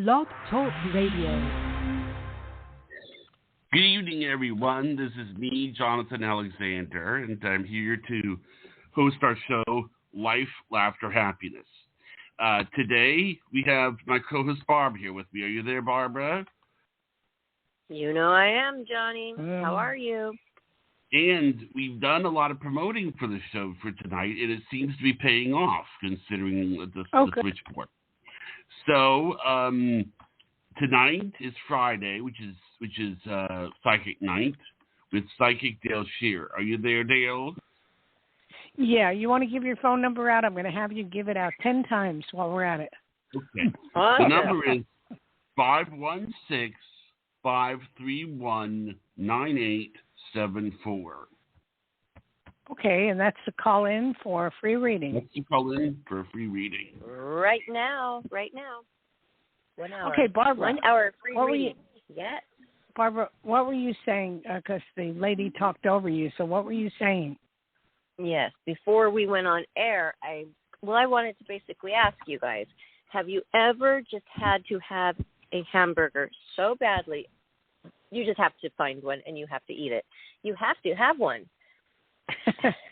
Blog Talk Radio. Good evening, everyone. This is me, Jonathan Alexander, and I'm here to host our show, Life, Laughter, Happiness. Today, we have my co-host, Barbara, here with me. Are you there, Barbara? You know I am, Johnny. How are you? And we've done a lot of promoting for the show for tonight, and it seems to be paying off, considering the switchboard. So, tonight is Friday, which is Psychic Night with Psychic Dayle Schear. Are you there, Dale? Yeah, you want to give your phone number out? I'm going to have you give it out 10 times while we're at it. Okay. The number is 516-531-9874. Okay, and that's the call in for a free reading. That's the call in for a free reading. Right now. 1 hour. Okay, Barbara. 1 hour free reading. Yes. Barbara, what were you saying? Because the lady talked over you, so what were you saying? Yes. Before we went on air, I wanted to basically ask you guys, have you ever just had to have a hamburger so badly, you just have to find one and you have to eat it? You have to have one.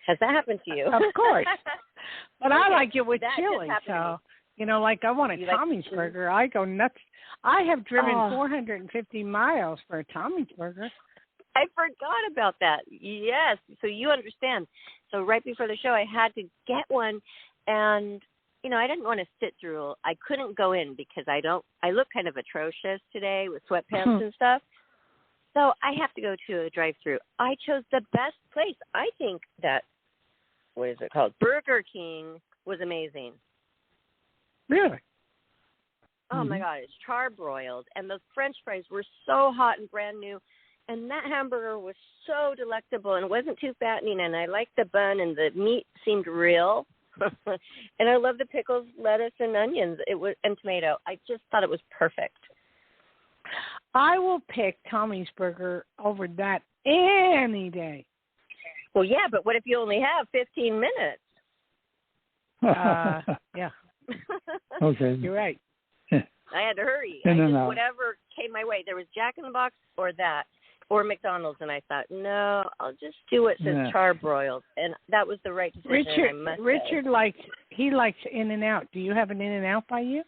Has that happened to you? Of course. But okay. I like it with that chili, so, like I want a Tommy's burger. I go nuts. I have driven 450 miles for a Tommy's burger. I forgot about that. Yes. So you understand. So right before the show, I had to get one, and, I didn't want to sit through. I couldn't go in because I look kind of atrocious today with sweatpants and stuff. So I have to go to a drive-thru. I chose the best place. I think that, what is it called? Burger King was amazing. Really? Oh, my God. It's charbroiled. And the French fries were so hot and brand new. And that hamburger was so delectable and wasn't too fattening. And I liked the bun, and the meat seemed real. And I love the pickles, lettuce, and onions and tomato. I just thought it was perfect. I will pick Tommy's burger over that any day. Well, yeah, but what if you only have 15 minutes? Yeah. Okay. You're right. I had to hurry. Whatever came my way. There was Jack in the Box or that, or McDonald's, and I thought, no, I'll just do what says charbroiled, and that was the right decision. Richard likes In-N-Out. Do you have an In-N-Out by you?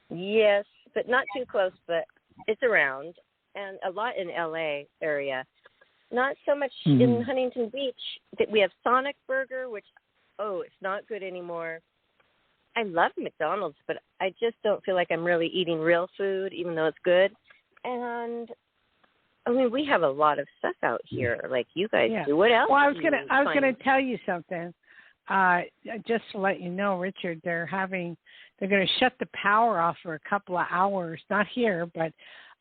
Yes, but not too close, but it's around, and a lot in L.A. area. Not so much in Huntington Beach. We have Sonic Burger, which, it's not good anymore. I love McDonald's, but I just don't feel like I'm really eating real food, even though it's good. And we have a lot of stuff out here, like you guys do. What else? Well, I was gonna tell you something. Just to let you know, Richard, they're going to shut the power off for a couple of hours. Not here, but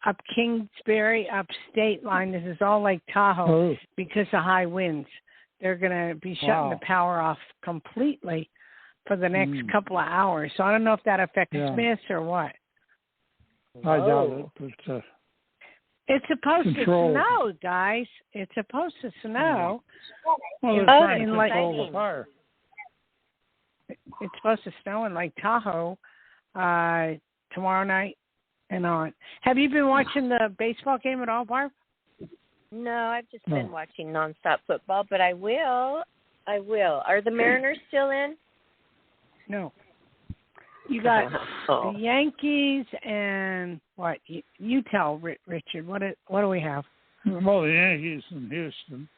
up Kingsbury, up State Line. This is all Lake Tahoe because of high winds. They're going to be shutting the power off completely for the next couple of hours. So I don't know if that affects Smith or what. I doubt it, but it's supposed to snow, guys. It's supposed to snow. Well, they're trying to control the fire. It's supposed to snow in Lake Tahoe tomorrow night and on. Have you been watching the baseball game at all, Barb? No, I've just been watching nonstop football, but I will. Are the Mariners still in? No. You got the Yankees and what? You tell, Richard. What do we have? Well, the Yankees in Houston.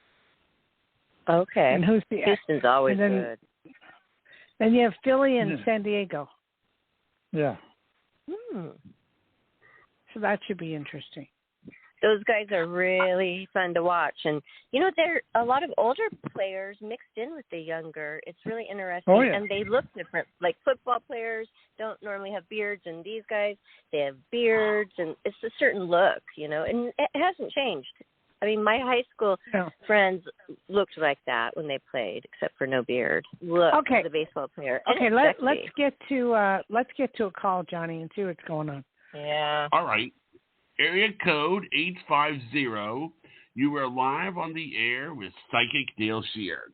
Okay. And who's the Houston's always good. Then you have Philly and San Diego. Yeah. So that should be interesting. Those guys are really fun to watch. And, there are a lot of older players mixed in with the younger. It's really interesting. Oh, yeah. And they look different. Like football players don't normally have beards, and these guys, they have beards, and it's a certain look, and it hasn't changed. My high school friends looked like that when they played, except for no beard. Look, the baseball player. Okay, let's get to a call, Johnny, and see what's going on. Yeah. All right. Area code 850. You are live on the air with Psychic Dayle Schear.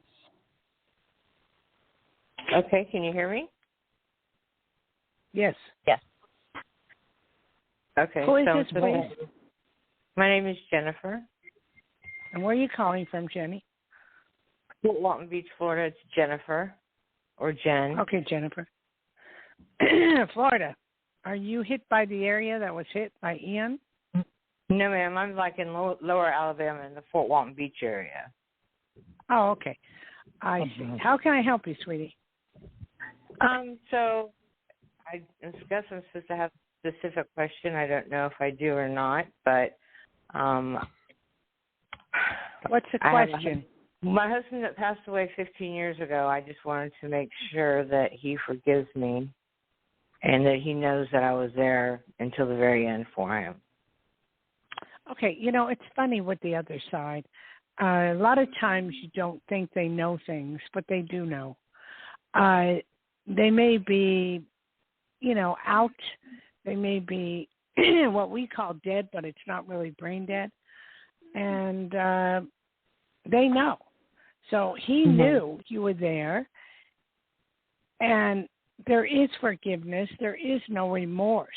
Okay, can you hear me? Yes. Yes. Okay. Who is so this, please? My name is Jennifer. And where are you calling from, Jenny? Fort Walton Beach, Florida. It's Jennifer or Jen. Okay, Jennifer. Florida. Are you hit by the area that was hit by Ian? No, ma'am. I'm like in lower Alabama in the Fort Walton Beach area. Oh, okay. I see. How can I help you, sweetie? So I guess I'm supposed to have a specific question. I don't know if I do or not, but what's the question? My husband that passed away 15 years ago, I just wanted to make sure that he forgives me and that he knows that I was there until the very end for him. Okay, it's funny with the other side. A lot of times you don't think they know things, but they do know. They may be, out. They may be what we call dead, but it's not really brain dead. And they know. So he knew you were there. And there is forgiveness. There is no remorse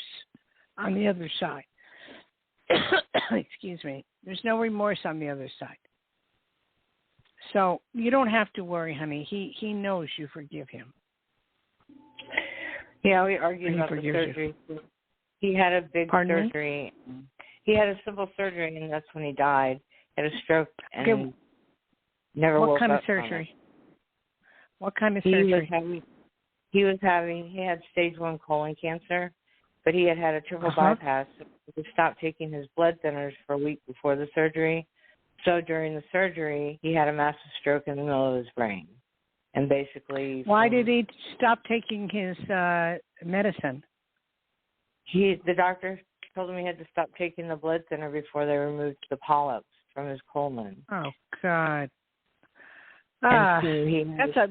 on the other side. Excuse me. There's no remorse on the other side. So you don't have to worry, honey. He knows you forgive him. Yeah, we argued about the surgery. He had a big surgery. He had a simple surgery, and that's when he died. He had a stroke and never woke up. What kind of surgery? What kind of surgery? He had stage 1 colon cancer, but he had a triple bypass. He stopped taking his blood thinners for a week before the surgery. So during the surgery, he had a massive stroke in the middle of his brain. And basically... Why did he stop taking his medicine? The doctor told him he had to stop taking the blood thinner before they removed the polyps from his colon. Oh, God. So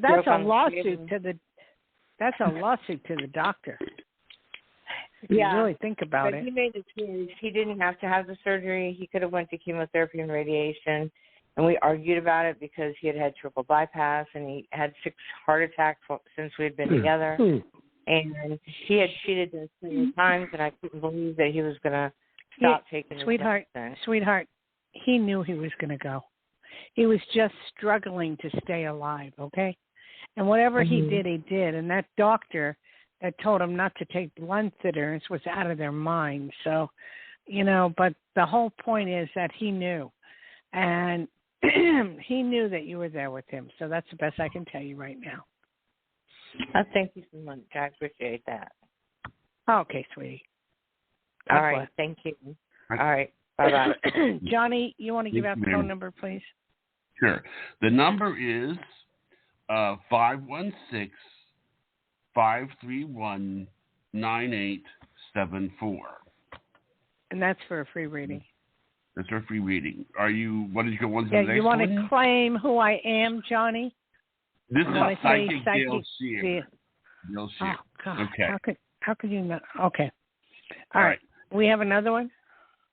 that's a lawsuit to the doctor. If you really think about it. He made the choice. He didn't have to have the surgery. He could have went to chemotherapy and radiation. And we argued about it because he had triple bypass and he had 6 heart attacks since we had been together. And he had cheated us 3 times, and I couldn't believe that he was going to stop taking his medicine. Sweetheart, he knew he was going to go. He was just struggling to stay alive, okay? And whatever he did, he did. And that doctor that told him not to take blood thinners was out of their mind. So, but the whole point is that he knew. And he knew that you were there with him. So that's the best I can tell you right now. Thank you so much. I appreciate that. Okay, sweetie. All right. Thank you. All right. Bye-bye. Johnny, you want to give out the phone number, please? Sure. The number is 516-531-9874. And that's for a free reading. That's for a free reading. What is your one? Yeah, you want to claim who I am, Johnny? This is Psychic Dayle Schear. Oh, God. Okay. How could you not? Okay. All right. We have another one?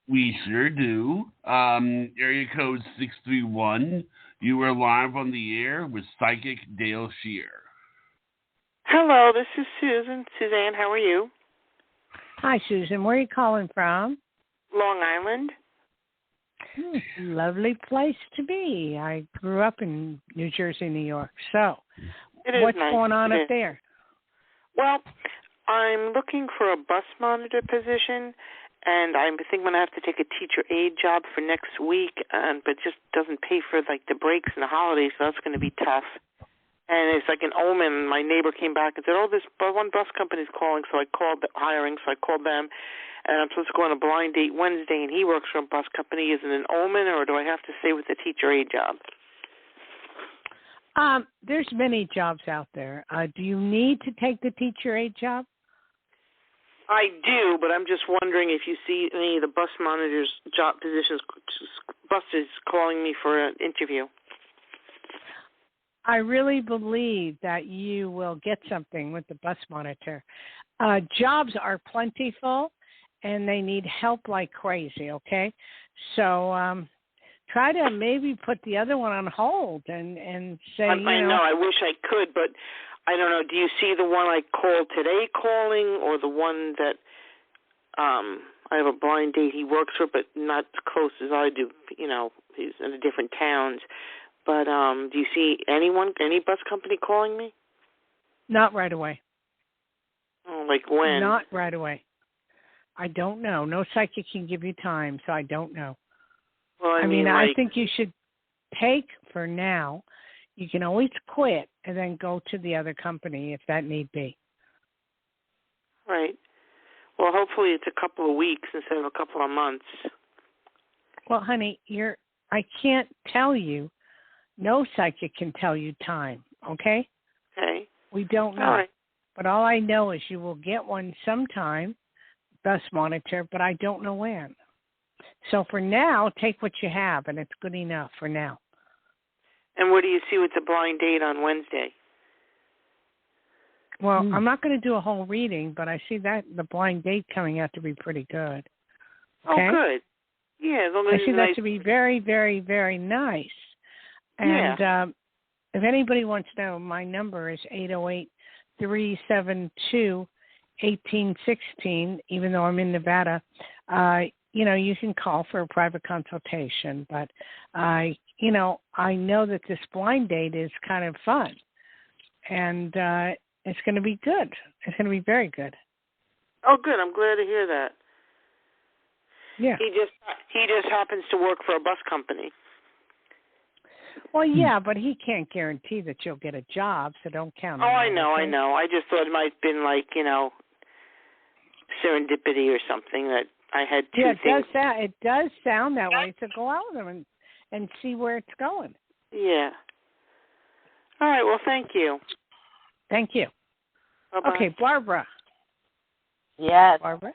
We sure do. Area code 631. You are live on the air with Psychic Dayle Schear. Hello, this is Susan. Suzanne, how are you? Hi, Susan. Where are you calling from? Long Island. Lovely place to be. I grew up in New Jersey, New York. So, what's nice. going on up there? Well, I'm looking for a bus monitor position, and I think I'm going to have to take a teacher aide job for next week, but just doesn't pay for the breaks and the holidays, so that's going to be tough. And it's like an omen. My neighbor came back and said, this one bus company's calling, so I called hiring, so I called them. And I'm supposed to go on a blind date Wednesday, and he works for a bus company. Is it an omen, or do I have to stay with the teacher aide job? There's many jobs out there. Do you need to take the teacher aide job? I do, but I'm just wondering if you see any of the bus monitors' job positions, buses calling me for an interview. I really believe that you will get something with the bus monitor. Jobs are plentiful, and they need help like crazy, okay? So try to maybe put the other one on hold and say, I know, I wish I could, but I don't know. Do you see the one I called today calling or the one that I have a blind date he works for, but not as close as I do. He's in a different towns. But do you see any bus company calling me? Not right away. Oh, like when? Not right away. I don't know. No psychic can give you time, so I don't know. Well, I mean, I think you should take for now. You can always quit and then go to the other company if that need be. Right. Well, hopefully it's a couple of weeks instead of a couple of months. Well, honey, I can't tell you. No psychic can tell you time, okay? Okay. We don't know. All right. But all I know is you will get one sometime, bus monitor, but I don't know when. So for now, take what you have, and it's good enough for now. And what do you see with the blind date on Wednesday? Well, I'm not going to do a whole reading, but I see that the blind date coming out to be pretty good. Okay? Oh, good. Yeah, as long as I see that to be very, very, very nice. And if anybody wants to know, my number is 808-372-1816, even though I'm in Nevada. You can call for a private consultation. But, I know that this blind date is kind of fun. And it's going to be good. It's going to be very good. Oh, good. I'm glad to hear that. Yeah. He just happens to work for a bus company. Well, yeah, but he can't guarantee that you'll get a job, so don't count on it. I know. I just thought it might have been like, serendipity or something that I had two things. It does sound that way, so go out with him and see where it's going. Yeah. All right, well, thank you. Thank you. Bye-bye. Okay, Barbara. Yes. Barbara,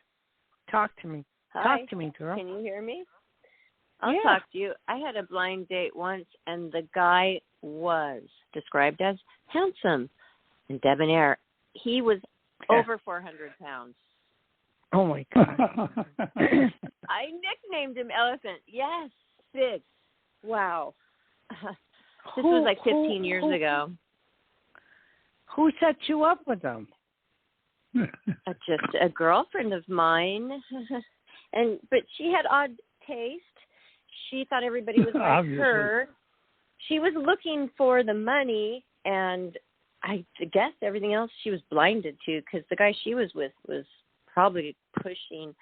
talk to me. Hi. Talk to me, girl. Can you hear me? I'll talk to you. I had a blind date once, and the guy was described as handsome and debonair. He was over 400 pounds. Oh, my God. I nicknamed him Elephant. Yes, big. Wow. This was like 15 years ago. Who set you up with him? Just a girlfriend of mine. But she had odd taste. She thought everybody was like her. She was looking for the money, and I guess everything else she was blinded to, because the guy she was with was probably pushing.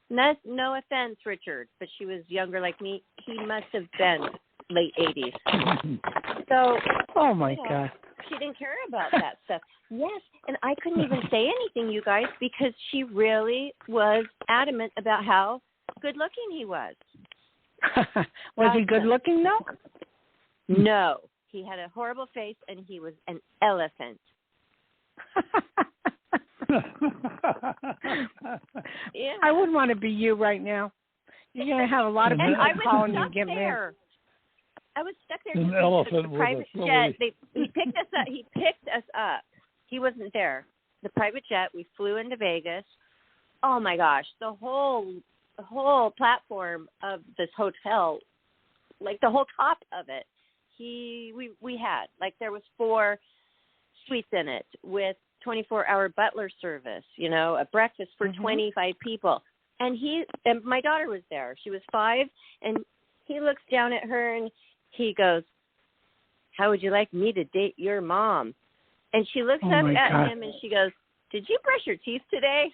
No offense, Richard, but she was younger like me. He must have been late 80s. So, oh my God, she didn't care about that stuff. Yes, and I couldn't even say anything, you guys, because she really was adamant about how good looking he was. Was he good looking though? No, he had a horrible face, and he was an elephant. Yeah. I wouldn't want to be you right now. You're going to have a lot of people calling you to get married. I was stuck there. An elephant the with private a jet. He picked us up. He picked us up. He wasn't there. The private jet. We flew into Vegas. Oh my gosh! The whole platform of this hotel, like the whole top of it, we had, like, there was 4 suites in it with 24-hour butler service. A breakfast for 25 people. And my daughter was there. She was 5, and he looks down at her and he goes, "How would you like me to date your mom?" And she looks up at him and she goes, "Did you brush your teeth today?"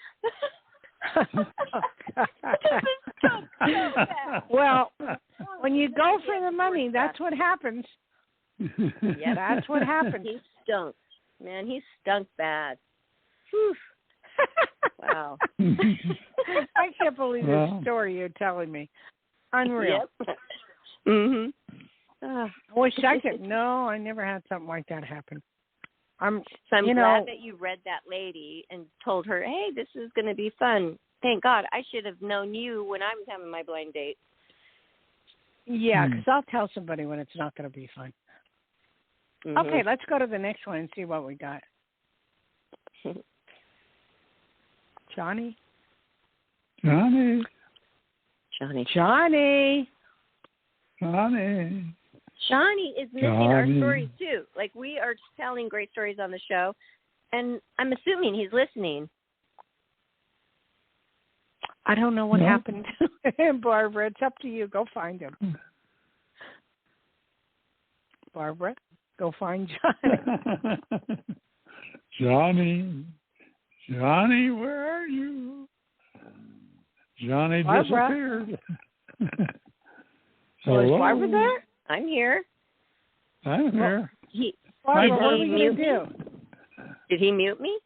Well, when you go for the money, that's what happens. Yeah, that's what happens. He stunk. Man, he stunk bad. Whew. Wow. I can't believe this story you're telling me. Unreal. Yep. I wish I could. No, I never had something like that happen. I'm glad that you read that lady and told her, "Hey, this is going to be fun." Thank God. I should have known you when I was having my blind date. Yeah, because I'll tell somebody when it's not going to be fun. Okay, let's go to the next one and see what we got. Johnny? Johnny. Johnny is missing our stories too. Like, we are telling great stories on the show, and I'm assuming he's listening. I don't know what happened to him, Barbara. It's up to you. Go find him. Barbara, go find Johnny. Johnny, where are you? Johnny Barbara. disappeared. So is Barbara there? I'm here. I'm here. Barbara, what are we going to do? Did he mute me?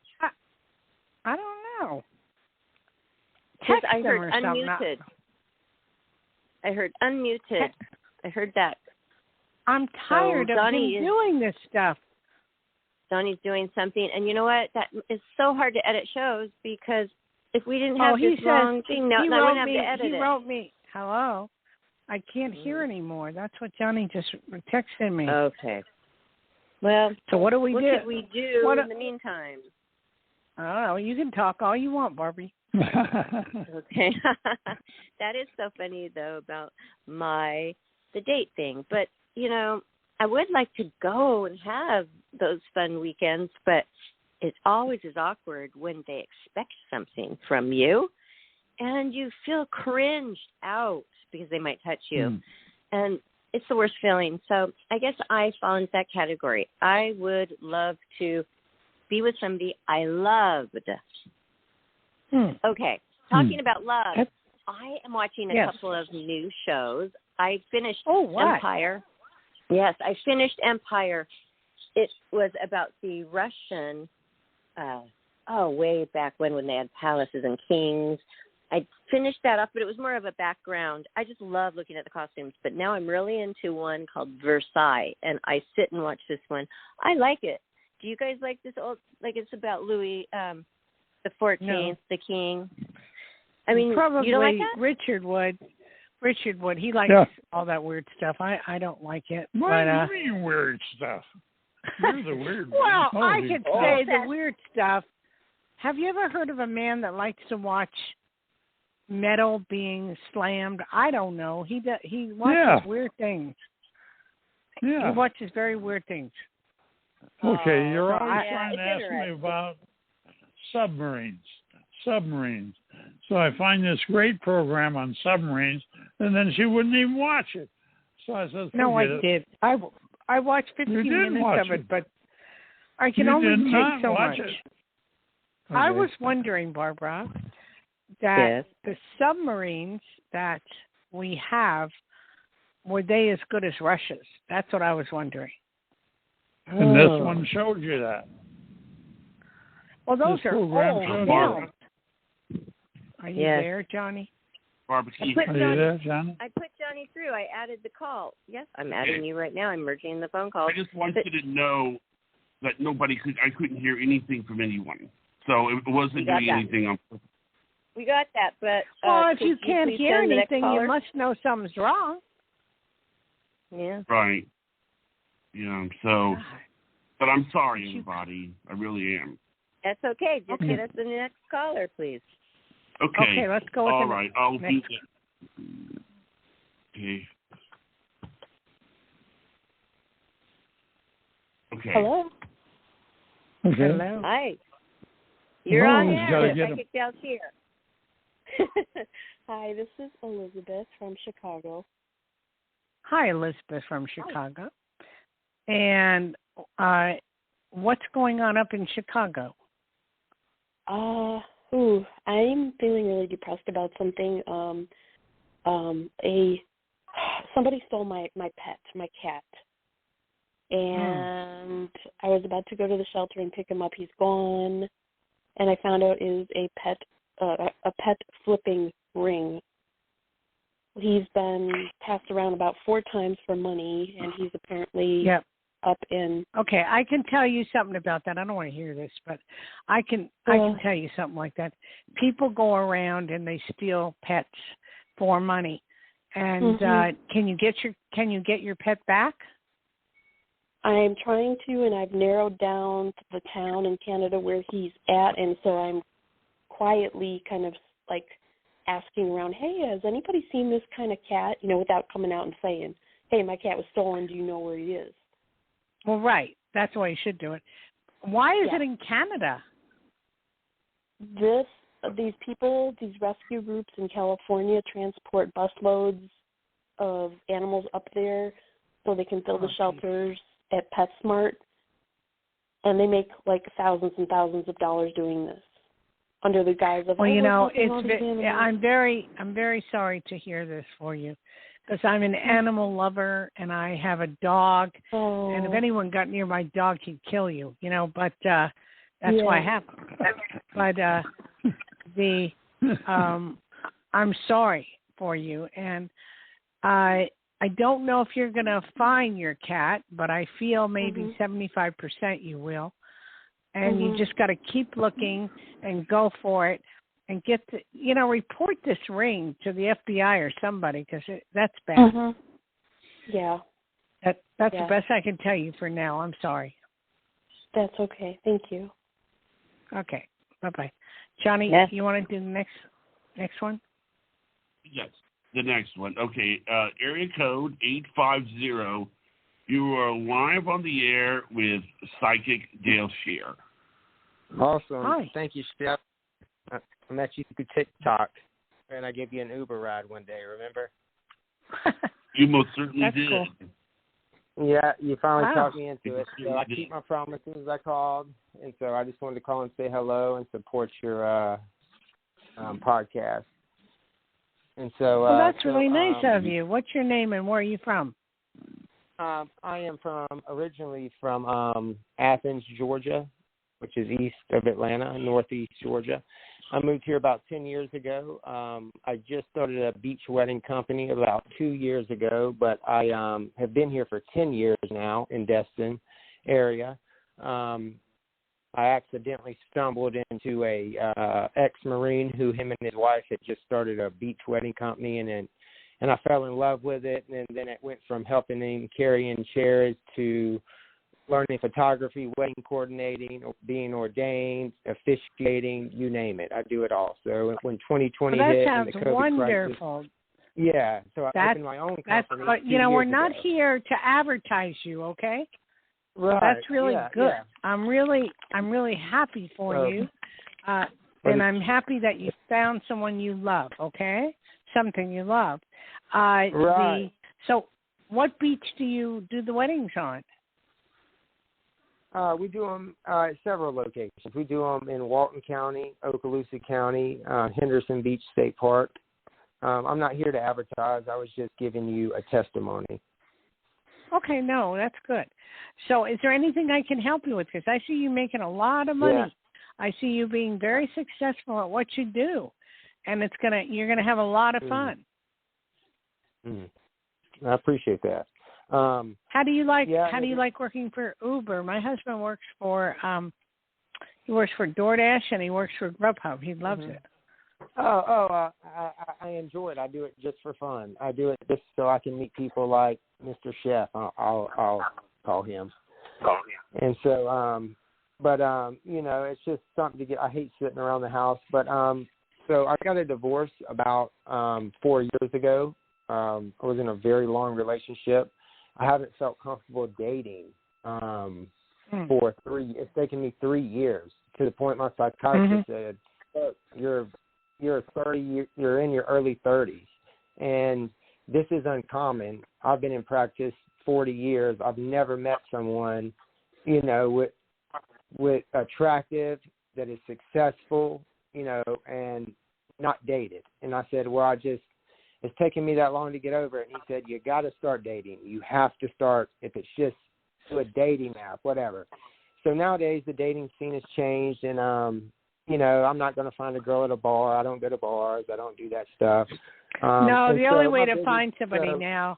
I don't know. Because I heard unmuted. I heard unmuted. I heard that. I'm tired of him doing this stuff. Donnie's doing something. And you know what? That is so hard to edit shows because if we didn't have this long thing, I wouldn't have to edit it. He wrote me, hello, I can't hear anymore. That's what Johnny just texted me. Okay. Well, so what do we do? What could we do in the meantime? I don't know. You can talk all you want, Barbie. Okay. That is so funny, though, about the date thing. But, you know, I would like to go and have those fun weekends, but it always is awkward when they expect something from you and you feel cringed out because they might touch you. And it's the worst feeling. So I guess I fall into that category. I would love to be with somebody I loved. Okay. Talking about love, I am watching a couple of new shows. I finished Empire. Yes, I finished Empire. It was about the Russian, way back when they had palaces and kings. I finished that off, but it was more of a background. I just love looking at the costumes, but now I'm really into one called Versailles, and I sit and watch this one. I like it. Do you guys like this old, like it's about Louis the 14th, the king? I mean, probably you don't like that? Richard would. He likes all that weird stuff. I don't like it. What do you mean weird stuff? You're the weird one. Well, I could say the weird stuff. Have you ever heard of a man that likes to watch metal being slammed? I don't know. He watches weird things. Yeah. He watches very weird things. Okay, you're always trying to ask me about submarines. So I find this great program on submarines, and then she wouldn't even watch it. So I said, no, I did. I watched 15 minutes of it, but I can only take so much. Okay. I was wondering, Barbara, that the submarines that we have, were they as good as Russia's? That's what I was wondering. And this one showed you that. Well, those are old. Are you there, Johnny? Barbecue. Are you there, Johnny? I put Johnny through. I added the call. Yes, I'm adding you right now. I'm merging the phone call. I just wanted to know that I couldn't hear anything from anyone. So it wasn't doing anything. We got that, but... well, if you can't hear anything, you must know something's wrong. Yeah. Right. Yeah, so... But I'm sorry, everybody. I really am. That's okay. Just get us the next caller, please. Okay, let's go with all right, I'll do that. Okay. Hello. Okay. Hello. Hi. You're on air. Psychic Dayle Schear. Hi, this is Elizabeth from Chicago. Hi, Elizabeth from Chicago. And what's going on up in Chicago? I'm feeling really depressed about something. Somebody stole my pet, my cat. And I was about to go to the shelter and pick him up. He's gone. And I found out it is a pet flipping ring. He's been passed around about 4 times for money, and he's apparently up in... Okay, I can tell you something about that. I don't want to hear this, but I can tell you something like that. People go around and they steal pets for money. And can you get your pet back? I'm trying to, and I've narrowed down the town in Canada where he's at, and so I'm quietly kind of like asking around, hey, has anybody seen this kind of cat? You know, without coming out and saying, hey, my cat was stolen. Do you know where he is? Well, right. That's the way you should do it. Why is it in Canada? This these people, these rescue groups in California transport busloads of animals up there so they can fill the shelters at PetSmart, and they make like thousands and thousands of dollars doing this under the guise of. Well, I'm very sorry to hear this for you, because I'm an animal lover and I have a dog, and if anyone got near my dog, he'd kill you. But that's why I have him. But I'm sorry for you, and I don't know if you're going to find your cat, but I feel maybe 75% you will. And you just got to keep looking and go for it and get report this ring to the FBI or somebody, because that's bad. Yeah. That's the best I can tell you for now. I'm sorry. That's okay. Thank you. Okay. Bye-bye. Johnny, you want to do the next one? Yes, the next one. Okay, area code 850. You are live on the air with Psychic Dayle Schear. Awesome. Hi. Thank you, Steph. I met you through TikTok, and I gave you an Uber ride one day, remember? You most certainly did. Cool. Yeah, you finally talked me into it. So I keep my promises. I called, and so I just wanted to call and say hello and support your podcast. And so, that's really nice of you. What's your name and where are you from? I am originally from Athens, Georgia, which is east of Atlanta, northeast Georgia. I moved here about 10 years ago. I just started a beach wedding company about 2 years ago, but I have been here for 10 years now in Destin area. I accidentally stumbled into a ex-Marine who him and his wife had just started a beach wedding company, and I fell in love with it, and then it went from helping him carrying chairs to learning photography, wedding coordinating, being ordained, officiating, you name it. I do it all. So when 2020 hit and the COVID wonderful. Crisis, yeah, so I opened my own company. But we're not here to advertise you, okay? Right. So that's really good. Yeah. I'm really happy for you, and I'm happy that you found someone you love. Okay, something you love. Right. So, what beach do you do the weddings on? We do them at several locations. We do them in Walton County, Okaloosa County, Henderson Beach State Park. I'm not here to advertise. I was just giving you a testimony. Okay, no, that's good. So is there anything I can help you with? Because I see you making a lot of money. Yeah. I see you being very successful at what you do, and you're gonna have a lot of fun. I appreciate that. How do you like working for Uber? My husband works for DoorDash and he works for Grubhub. He loves it. I enjoy it. I do it just for fun. I do it just so I can meet people like Mr. Chef. I'll call him. And so, it's just something to get. I hate sitting around the house, but so I got a divorce about 4 years ago. I was in a very long relationship. I haven't felt comfortable dating for 3. It's taken me 3 years, to the point my psychiatrist said, "Look, you're 30. You're in your early 30s, and this is uncommon. I've been in practice 40 years. I've never met someone, with attractive, that is successful, and not dated." And I said, "Well, it's taken me that long to get over it." And he said, "You got to start dating. You have to start, if it's just to a dating app, whatever." So nowadays the dating scene has changed, and I'm not going to find a girl at a bar. I don't go to bars. I don't do that stuff. No, the only way to find somebody now,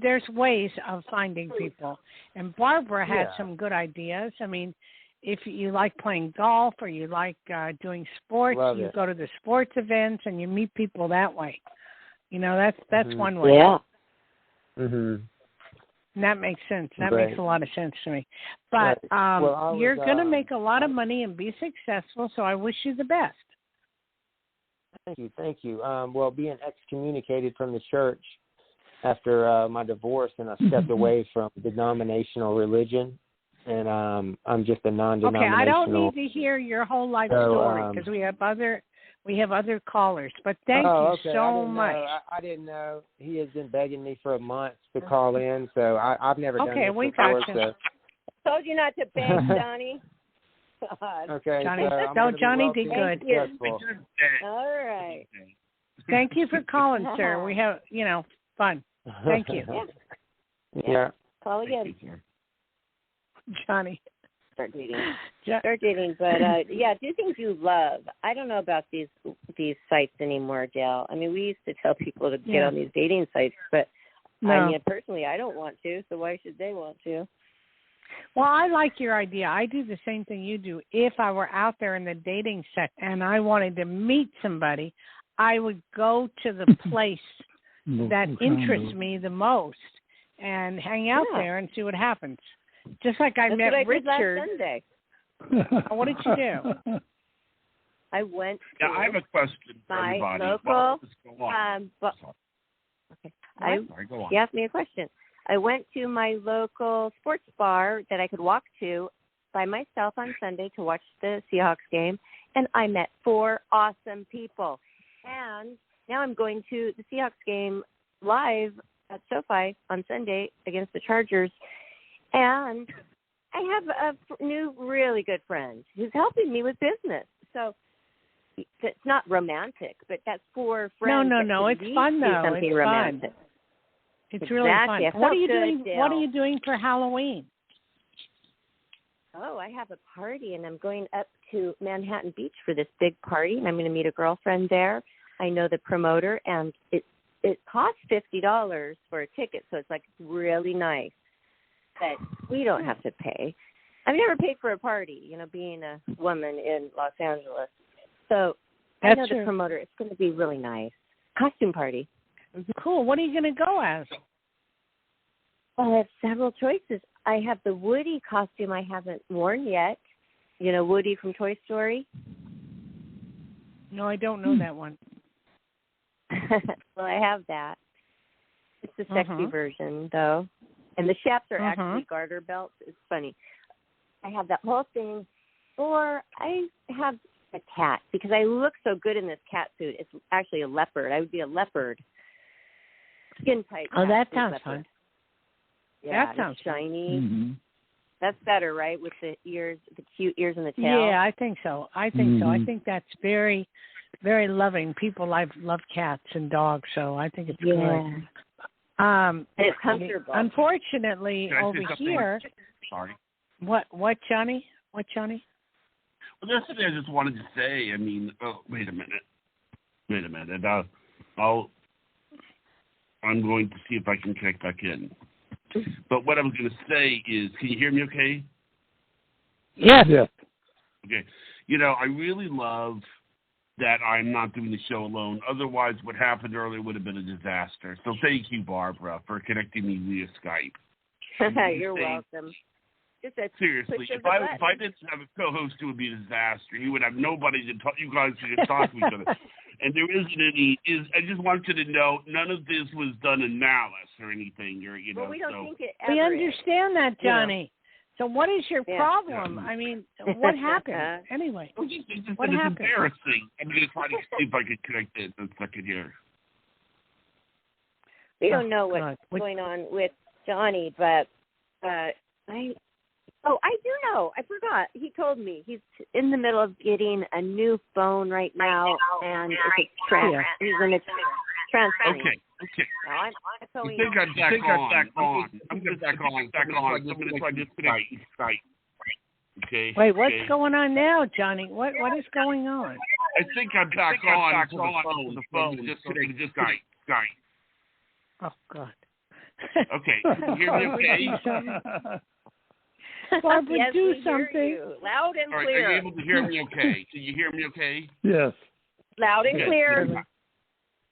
there's ways of finding people. And Barbara had some good ideas. I mean, if you like playing golf or you like doing sports, you go to the sports events and you meet people that way. That's one way. Yeah. And that makes sense. That makes a lot of sense to me. But you're going to make a lot of money and be successful, so I wish you the best. Thank you. Being excommunicated from the church after my divorce, and I stepped away from denominational religion, and I'm just a non-denominational. Okay, I don't need to hear your whole life story because we have other callers. But thank you so much. I didn't know. He has been begging me for a month to call in, so I've never done this we before. got you. So. Told you not to beg, Johnny. God. Okay, Johnny, so Johnny did good. All right. Thank you for calling, sir. We have, fun. Thank you. Yeah. Call again. Johnny. Start dating. But do things you love. I don't know about these sites anymore, Dale. I mean, we used to tell people to get on these dating sites, but I mean, personally, I don't want to. So why should they want to? Well, I like your idea. I do the same thing you do. If I were out there in the dating set and I wanted to meet somebody, I would go to the place that interests me the most and hang out there and see what happens. Just like I met Richard. Last Sunday. What did you do? I went to I have a question for my everybody. local. Go on. You asked me a question. I went to my local sports bar that I could walk to by myself on Sunday to watch the Seahawks game, and I met 4 awesome people. And now I'm going to the Seahawks game live at SoFi on Sunday against the Chargers, and I have a new really good friend who's helping me with business. So it's not romantic, but that's 4 friends. No. It's fun, though. It's romantic. Fun. It's really fun. What are you doing? Dale. What are you doing for Halloween? Oh, I have a party, and I'm going up to Manhattan Beach for this big party, and I'm going to meet a girlfriend there. I know the promoter, and it costs $50 for a ticket, so it's like really nice. But we don't have to pay. I've never paid for a party, being a woman in Los Angeles. So I know the promoter. It's going to be really nice. Costume party. Mm-hmm. Cool. What are you going to go as? Well, I have several choices. I have the Woody costume I haven't worn yet. Woody from Toy Story. No, I don't know that one. Well, I have that. It's the sexy version, though. And the chaps are actually garter belts. It's funny. I have that whole thing. Or I have a cat, because I look so good in this cat suit. It's actually a leopard. I would be a leopard. Skin tight. Oh, that sounds fun. Yeah, that sounds shiny. Mm-hmm. That's better, right? With the ears, the cute ears and the tail. Yeah, I think so. I think that's very, very loving. People love cats and dogs, so I think it's good. And it's comfortable. Unfortunately, over here. Sorry. What, Johnny? What, Johnny? Well, that's what I just wanted to say. I mean, wait a minute. I'm going to see if I can check back in. But what I was going to say is, can you hear me okay? Yes. Okay. I really love that I'm not doing the show alone. Otherwise, what happened earlier would have been a disaster. So thank you, Barbara, for connecting me via Skype. You're welcome. Seriously, if I didn't have a co-host, it would be a disaster. You would have nobody to talk. You guys could talk to each other. And there isn't any. I just want you to know, none of this was done in malice or anything. Well, we don't think it ever we understand that, Johnny. So what is your problem? Yeah. I mean, what happened? Anyway, what happened? It's embarrassing. I'm going to try to see if I can connect it in a second here. We don't know what's going on with Johnny, but I do know. I forgot. He told me he's in the middle of getting a new phone right now, and it's he's in a transfer. Okay. Now I'm I think I'm back on. I'm back on. I'm going to try this Skype. Okay. Wait, what's going on now, Johnny? What is going on? I think I'm back on the phone. Just Skype. Oh God. Okay. Can you hear me okay? Barbara, yes, do we something. Hear you. Loud and All right, clear. are you able to hear me okay? Can you hear me okay? Yes. Loud and clear.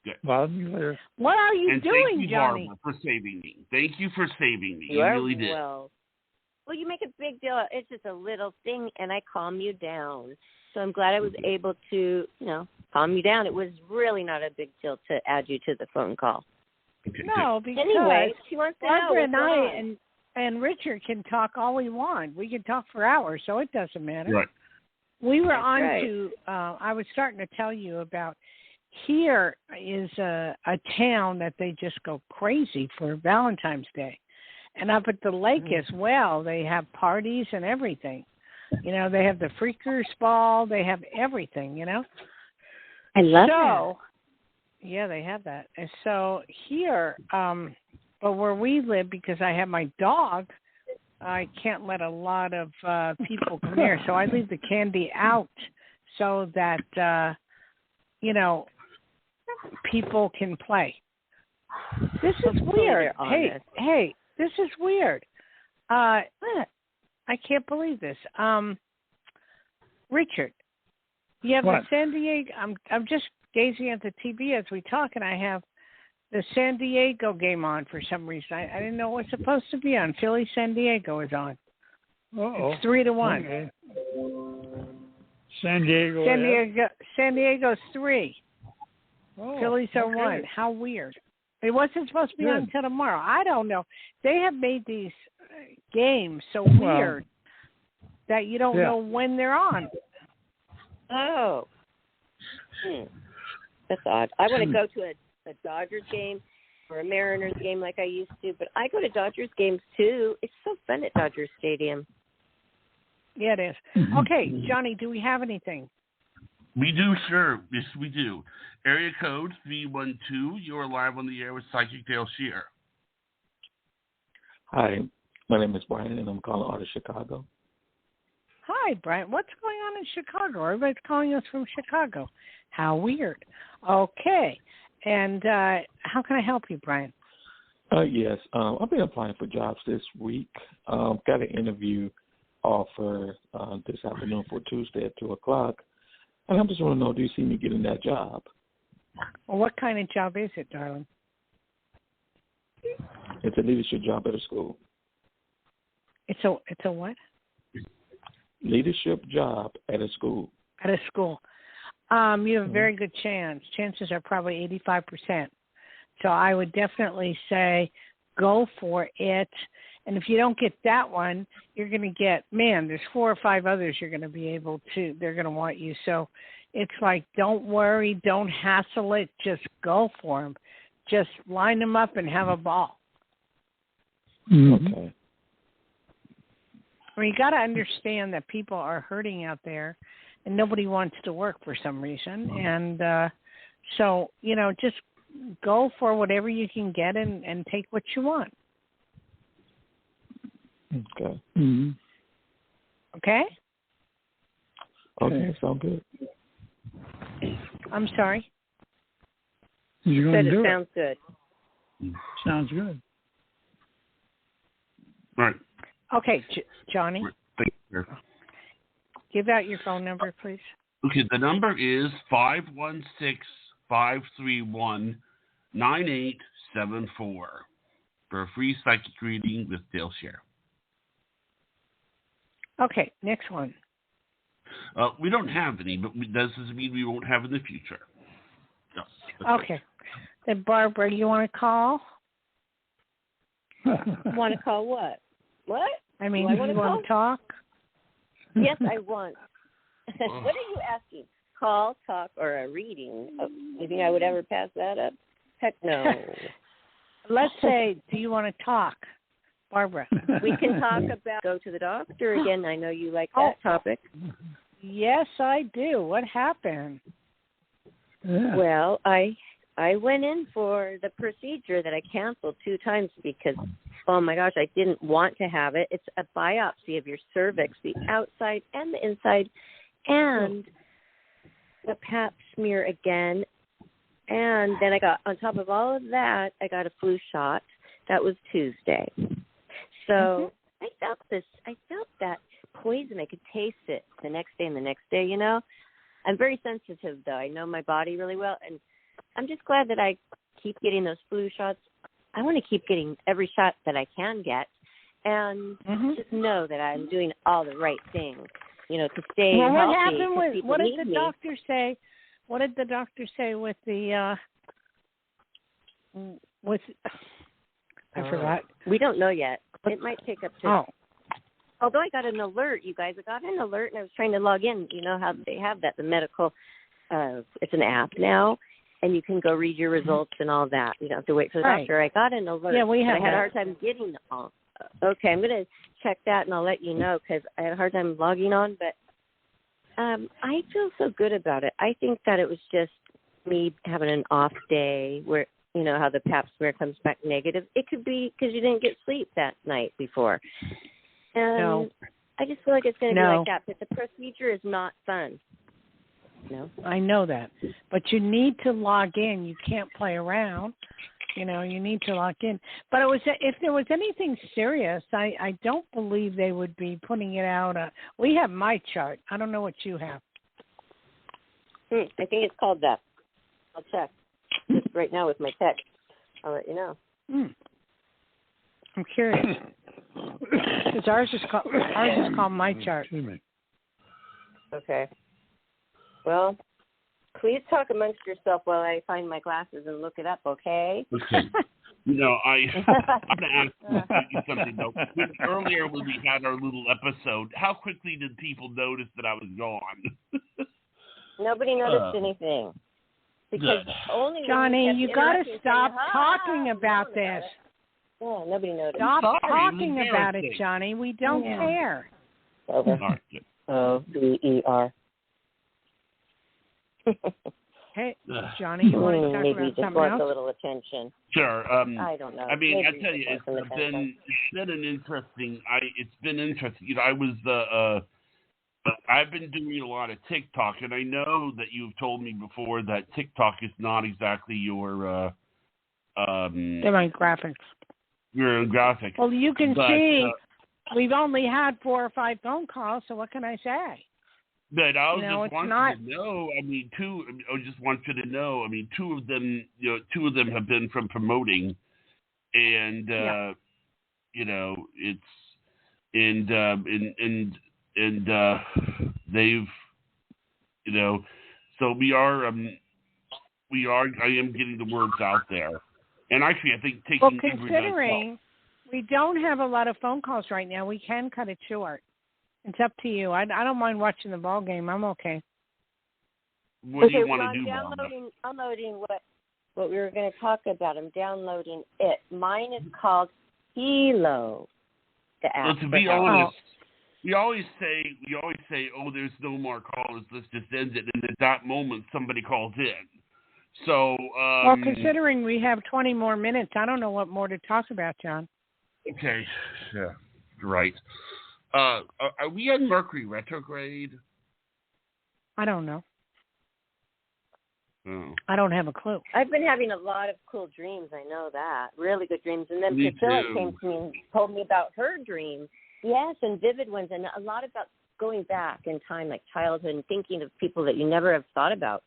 Good. Loud and clear. What are you doing, thank you, Johnny? Barbara, for saving me. Thank you for saving me. You really did. Well, you make a big deal. It's just a little thing, and I calm you down. So I'm glad I was able to, calm you down. It was really not a big deal to add you to the phone call. Okay, no, because anyway, she wants to Barbara know and Richard can talk all we want. We can talk for hours, so it doesn't matter. Right. We were to, I was starting to tell you about, here is a town that they just go crazy for Valentine's Day. And up at the lake as well, they have parties and everything. They have the Freakers Ball. They have everything, I love that. Yeah, they have that. And so here, but where we live, because I have my dog, I can't let a lot of people come here. So I leave the candy out so that, people can play. This is weird. Hey, this is weird. I can't believe this. Richard, you have the San Diego. I'm just gazing at the TV as we talk, and I have the San Diego game on for some reason. I didn't know it was supposed to be on. Philly San Diego is on. It's 3-1. Okay. San Diego's 3. Phillies are 1. How weird. It wasn't supposed to be on until tomorrow. I don't know. They have made these games so weird that you don't know when they're on. Oh. That's odd. I want to go to a Dodgers game or a Mariners game like I used to, but I go to Dodgers games too. It's so fun at Dodger Stadium. Yeah, it is. Okay, Johnny, do we have anything? We do, sure. Yes, we do. Area code 312. You're live on the air with Psychic Dayle Schear. Hi, my name is Brian, and I'm calling out of Chicago. Hi, Brian. What's going on in Chicago? Everybody's calling us from Chicago. How weird. Okay. And how can I help you, Brian? Yes. I've been applying for jobs this week. Got an interview offer this afternoon for Tuesday at 2 o'clock. And I just want to know, do you see me getting that job? Well, what kind of job is it, darling? It's a leadership job at a school. It's a what? Leadership job at a school. At a school. You have a very good chance. Chances are probably 85%. So I would definitely say go for it. And if you don't get that one, you're going to get, there's 4 or 5 others you're going to be able to, they're going to want you. So it's like, don't worry, don't hassle it, just go for them. Just line them up and have a ball. Okay. I mean, you got to understand that people are hurting out there and nobody wants to work for some reason. And so, just go for whatever you can get and take what you want. Okay. Okay? Okay, sounds good. I'm sorry? You're going to do it. Sounds good. Sounds good. Right. Okay, Johnny. Thank you. Give out your phone number, please. Okay, the number is 516-531-9874 for a free psychic reading with Dayle Schear. Okay, next one. We don't have any, but that doesn't mean we won't have in the future. No, okay. Then, Barbara, you want to call? Want to call what? What? I mean, you want to talk? Yes, I want. What are you asking? Call, talk, or a reading? Oh, you think I would ever pass that up? Heck no. Let's say, do you want to talk, Barbara? We can talk about go to the doctor again. I know you like that topic. Yes, I do. What happened? Yeah. Well, I went in for the procedure that I canceled 2 times because, oh my gosh, I didn't want to have it. It's a biopsy of your cervix, the outside and the inside, and the pap smear again. And then I got, on top of all of that, I got a flu shot. That was Tuesday. So I felt that poison. I could taste it the next day and the next day, I'm very sensitive, though. I know my body really well, and I'm just glad that I keep getting those flu shots. I want to keep getting every shot that I can get, and just know that I'm doing all the right things, to stay healthy. What happened what did the doctor say? What did the doctor say with the I forgot. We don't know yet. It might take up to. Oh. Although I got an alert, you guys. I got an alert, and I was trying to log in. You know how they have that, the medical. It's an app now, and you can go read your results and all that. You don't have to wait for the doctor. I got an alert. Yeah, we have. I had a hard time getting on. Okay, I'm going to check that, and I'll let you know because I had a hard time logging on. But I feel so good about it. I think that it was just me having an off day where, you know, how the pap smear comes back negative. It could be because you didn't get sleep that night before. And I just feel like it's going to be like that. But the procedure is not fun. No, I know that. But you need to log in. You can't play around. You know, you need to log in. But it was, if there was anything serious, I don't believe they would be putting it out. We have my chart. I don't know what you have. I think it's called that. I'll check. Just right now with my text. I'll let you know. I'm curious. Because ours is called my chart. Okay. Well, please talk amongst yourself while I find my glasses and look it up, okay? Okay. You know, I'm going to ask you something, though. Earlier when we had our little episode, how quickly did people notice that I was gone? Nobody noticed anything. Because only Johnny, you got to stop talking about this. Yeah, nobody noticed. Stop talking about it, Johnny. We don't care. O-V-E-R. Hey, Johnny, you want to talk maybe about just something wants else? a little attention. Sure. I don't know. I mean, maybe I tell you, it's been an interesting. It's been interesting. You know, I was I've been doing a lot of TikTok, and I know that you've told me before that TikTok is not exactly your demographics. Your graphic. Well, you can see we've only had 4 or 5 phone calls, so what can I say? But I just want you to know. I mean, I just want you to know. I mean, two of them have been from promoting, and you know, it's and they've, you know, so we are. I am getting the words out there, and actually, I think taking. Well, considering we don't have a lot of phone calls right now, we can cut it short. It's up to you. I don't mind watching the ball game. I'm okay. What do you want to do? I'm downloading what we were going to talk about. I'm downloading it. Mine is called Hilo. The app. Well, to be honest, we always say, oh, there's no more callers. Let's just end it. And at that moment, somebody calls in. So. Well, considering we have 20 more minutes, I don't know what more to talk about, John. Okay. Yeah. Right. Are we on Mercury retrograde? I don't know. Oh. I don't have a clue. I've been having a lot of cool dreams. I know that. Really good dreams. And then Priscilla came to me and told me about her dream. Yes, and vivid ones. And a lot about going back in time, like childhood, and thinking of people that you never have thought about.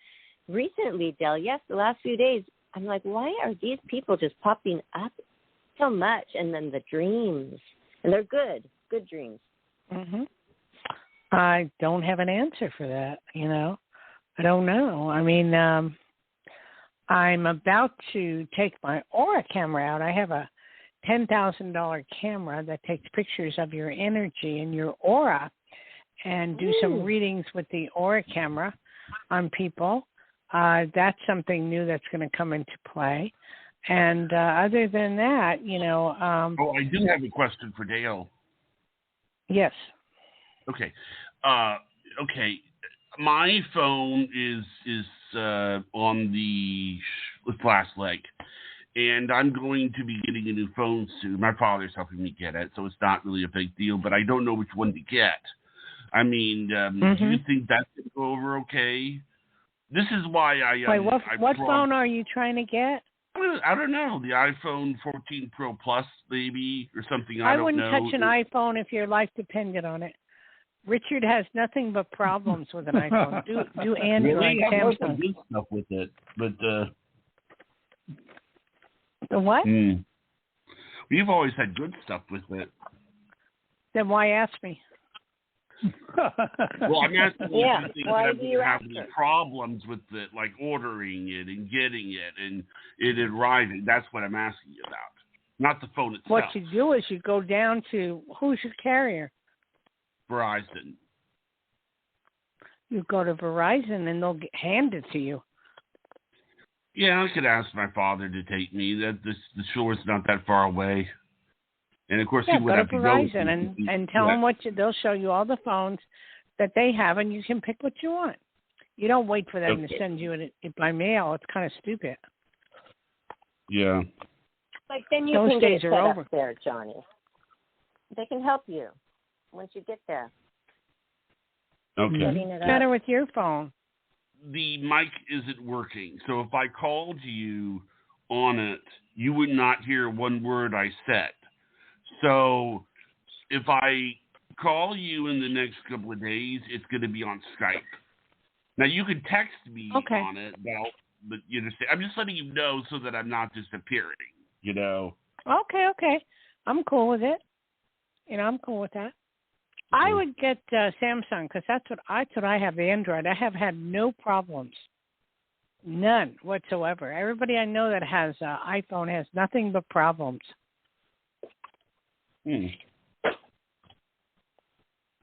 Recently, Del, the last few days, I'm like, why are these people just popping up so much? And then the dreams. And they're good dreams. Mm-hmm. I don't have an answer for that, you know. I don't know. I mean, I'm about to take my Aura camera out. I have a $10,000 camera that takes pictures of your energy and your aura and do some readings with the Aura camera on people. That's something new that's going to come into play. And other than that, you know. I do have a question for Dale. Yes. Okay. Okay. My phone is on the last leg, and I'm going to be getting a new phone soon. My father's helping me get it, so it's not really a big deal. But I don't know which one to get. I mean, do you think that's going to go over okay? This is why I. Wait, what phone are you trying to get? I don't know. The iPhone 14 Pro Plus, maybe, or something. I don't know. I wouldn't touch an iPhone if your life depended on it. Richard has nothing but problems with an iPhone. Do Android, really? Samsung. I've good stuff with it, but the what? We've always had good stuff with it. Then why ask me? Well, I'm asking you if you think why that do I'm you have ask any her? problems with it, like ordering it and getting it and it arriving. That's what I'm asking you about. not the phone itself. What you do is you go down to, who's your carrier? Verizon. You go to Verizon and they'll hand it to you. Yeah, I could ask my father to take me. The shore's not that far away. And of course, he would have to go. Go to Verizon and tell them they'll show you all the phones that they have, and you can pick what you want. You don't wait for them to send you it by mail. It's kind of stupid. Yeah. Like then you Those can get days it are set over. up there, Johnny. They can help you once you get there. Okay. Setting it up. Better with your phone. The mic isn't working, so if I called you on it, you would not hear one word I said. So if I call you in the next couple of days, it's going to be on Skype. Now, you can text me on it, but you understand. I'm just letting you know so that I'm not disappearing, you know. Okay. I'm cool with it. I'm cool with that. I would get Samsung because that's what I have, Android. I have had no problems. None whatsoever. Everybody I know that has iPhone has nothing but problems. So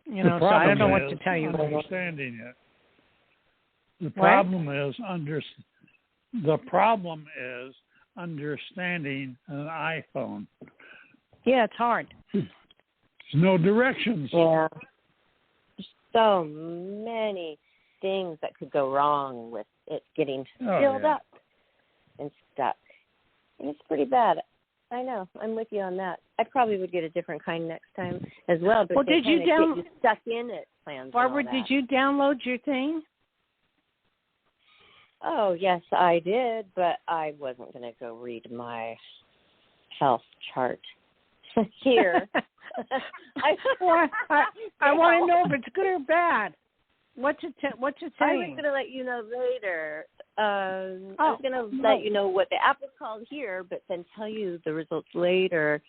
I don't know what to tell you. Understanding it. The problem is understanding an iPhone. Yeah, it's hard. There's no directions. Yeah. There's so many things that could go wrong with it getting filled up and stuck. And it's pretty bad. I know. I'm with you on that. I probably would get a different kind next time as well. But did you get you stuck in it, plans? Barbara, did you download your thing? Oh, yes, I did, but I wasn't going to go read my health chart here. I want to know if it's good or bad. What's it saying? I was going to let you know later. I was going to let you know what the app was called here, but then tell you the results later.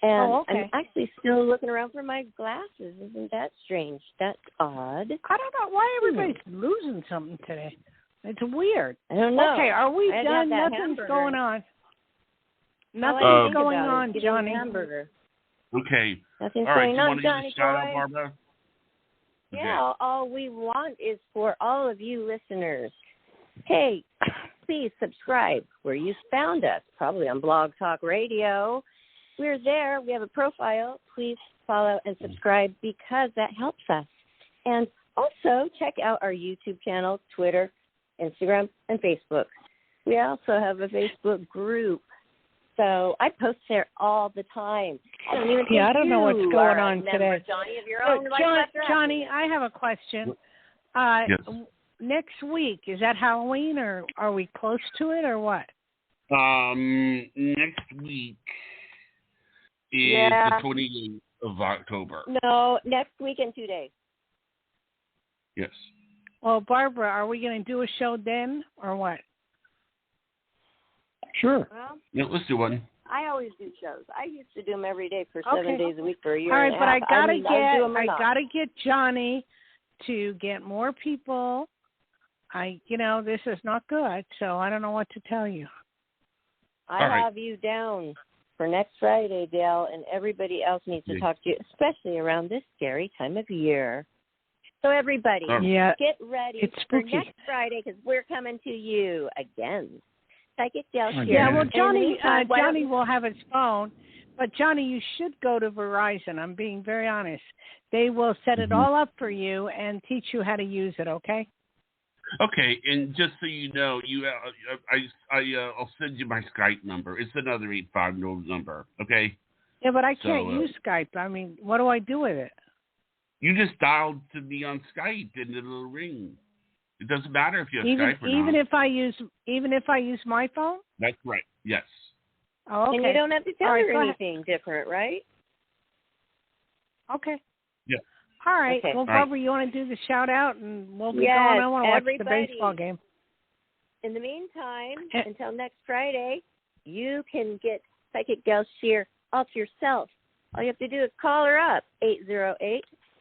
And I'm actually still looking around for my glasses. Isn't that strange? That's odd. I don't know why everybody's losing something today. It's weird. I don't know. Okay, are we done? Nothing's going on. Nothing's going on, Johnny. Okay. Nothing's all right, going on, do you want to Johnny give a shout boy? out, Barbara? Yeah, all we want is for all of you listeners. Hey, please subscribe where you found us, probably on Blog Talk Radio. We're there. We have a profile. Please follow and subscribe because that helps us. And also check out our YouTube channel, Twitter, Instagram, and Facebook. We also have a Facebook group. So I post there all the time. I don't even think I don't know what's going on today. Johnny, of your own Johnny, I have a question. Yes. Next week, is that Halloween, or are we close to it, or what? Next week is the 28th of October. No, next week in 2 days. Yes. Well, Barbara, are we going to do a show then, or what? Sure. Well, Yeah, let's do one. I always do shows. I used to do them every day for 7 days a week for a year. All right, and a but half. I gotta get Johnny to get more people. This is not good, so I don't know what to tell you. I have you down for next Friday, Dale, and everybody else needs to talk to you, especially around this scary time of year. So everybody, get ready for next Friday because we're coming to you again. Psychic Dayle Schear. Yeah, well, Johnny will have his phone, but Johnny, you should go to Verizon. I'm being very honest. They will set it all up for you and teach you how to use it. Okay. Okay, and just so you know, I'll send you my Skype number. It's another 85 number. Okay. Yeah, but I can't use Skype. I mean, what do I do with it? You just dialed to me on Skype and it'll ring. It doesn't matter if you have Skype or not. Even if I use my phone? That's right. Yes. Oh, okay. And you don't have to tell her anything different, right? Okay. Yeah. All right. Okay. Well, Barbara, you want to do the shout out and we'll be going. I want to watch the baseball game. In the meantime, until next Friday, you can get Psychic Dayle Schear all to yourself. All you have to do is call her up,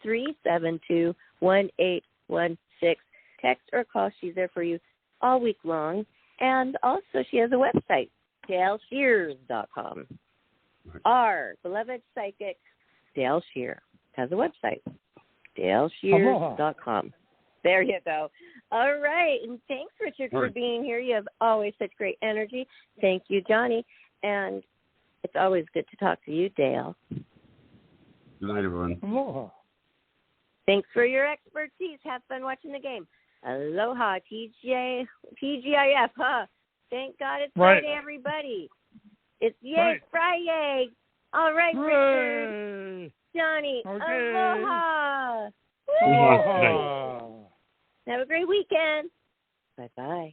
808-372-1816. Text or call. She's there for you all week long. And also she has a website, DayleSchears.com. our beloved psychic, Dayle Schear, has a website, DayleSchear.com. There you go. All right. And thanks, Richard, for being here. You have always such great energy. Thank you, Johnny. And it's always good to talk to you, Dayle. Good night, everyone. Aloha. Thanks for your expertise. Have fun watching the game. Aloha, TGIF, huh? Thank God it's Friday, everybody. It's Friday. All right, Richard. Johnny, aloha. Aloha. Have a great weekend. Bye-bye.